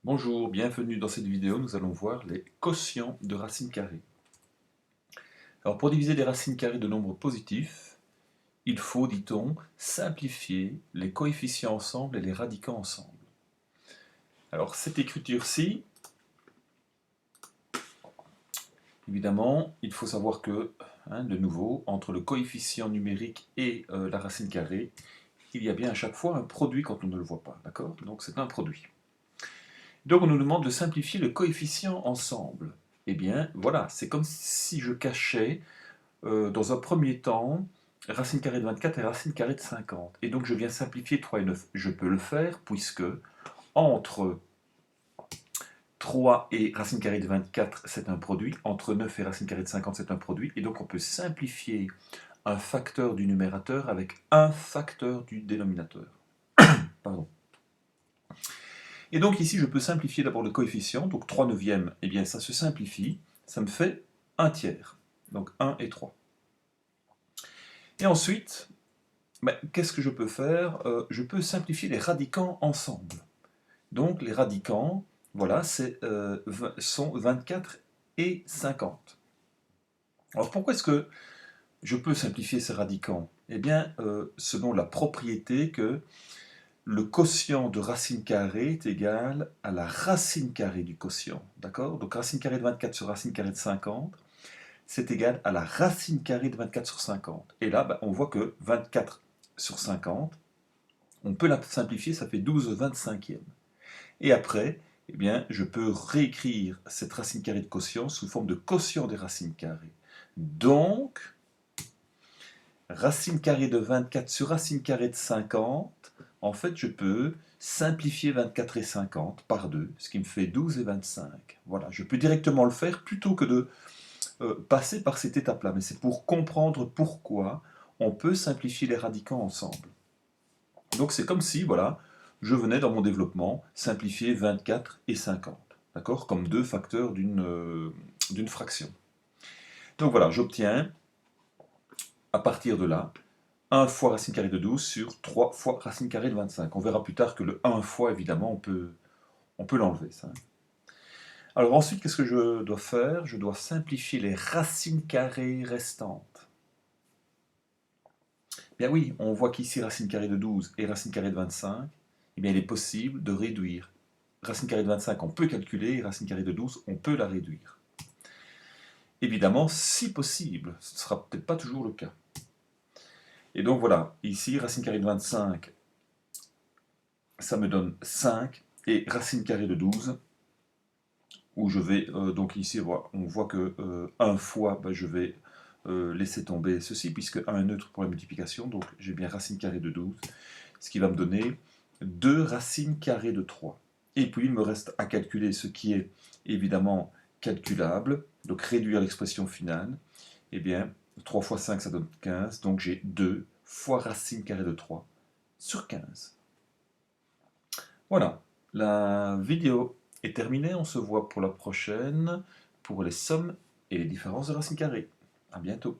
Bonjour, bienvenue dans cette vidéo, nous allons voir les quotients de racines carrées. Alors pour diviser des racines carrées de nombres positifs, il faut, dit-on, simplifier les coefficients ensemble et les radicants ensemble. Alors cette écriture-ci, évidemment, il faut savoir que, de nouveau, entre le coefficient numérique et la racine carrée, il y a bien à chaque fois un produit quand on ne le voit pas, d'accord? Donc c'est un produit. Donc on nous demande de simplifier le coefficient ensemble. Eh bien, voilà, c'est comme si je cachais, dans un premier temps, racine carrée de 24 et racine carrée de 50. Et donc je viens simplifier 3 et 9. Je peux le faire puisque entre 3 et racine carrée de 24, c'est un produit. Entre 9 et racine carrée de 50, c'est un produit. Et donc on peut simplifier un facteur du numérateur avec un facteur du dénominateur. Pardon. Et donc ici, je peux simplifier d'abord le coefficient. Donc 3 neuvièmes, eh bien ça se simplifie. Ça me fait 1 tiers. Donc 1 et 3. Et ensuite, qu'est-ce que je peux faire? Je peux simplifier les radicants ensemble. Donc les radicants, voilà, sont 24 et 50. Alors pourquoi est-ce que je peux simplifier ces radicants? Eh bien, selon la propriété que le quotient de racine carrée est égal à la racine carrée du quotient. D'accord? Donc racine carrée de 24 sur racine carrée de 50, c'est égal à la racine carrée de 24 sur 50. Et là, on voit que 24 sur 50, on peut la simplifier, ça fait 12/25e. Et après, eh bien, je peux réécrire cette racine carrée de quotient sous forme de quotient des racines carrées. Donc, racine carrée de 24 sur racine carrée de 50, en fait, je peux simplifier 24 et 50 par 2, ce qui me fait 12 et 25. Voilà, je peux directement le faire plutôt que de passer par cette étape-là. Mais c'est pour comprendre pourquoi on peut simplifier les radicants ensemble. Donc c'est comme si, voilà, je venais dans mon développement simplifier 24 et 50, d'accord, comme deux facteurs d'une fraction. Donc voilà, j'obtiens, à partir de là, 1 fois racine carrée de 12 sur 3 fois racine carrée de 25. On verra plus tard que le 1 fois, évidemment, on peut l'enlever, ça. Alors ensuite, qu'est-ce que je dois faire? Je dois simplifier les racines carrées restantes. Bien oui, on voit qu'ici, racine carrée de 12 et racine carrée de 25, eh bien, il est possible de réduire. Racine carrée de 25, on peut calculer, et racine carrée de 12, on peut la réduire. Évidemment, si possible, ce ne sera peut-être pas toujours le cas. Et donc voilà, ici, racine carrée de 25, ça me donne 5, et racine carrée de 12, où je vais, donc ici, on voit que 1 fois, je vais laisser tomber ceci, puisque 1 est neutre pour la multiplication, donc j'ai bien racine carrée de 12, ce qui va me donner 2 racines carrées de 3. Et puis il me reste à calculer ce qui est évidemment calculable, donc réduire l'expression finale. Eh bien, 3 fois 5, ça donne 15, donc j'ai 2 fois racine carrée de 3 sur 15. Voilà, la vidéo est terminée, on se voit pour la prochaine, pour les sommes et les différences de racines carrées. À bientôt.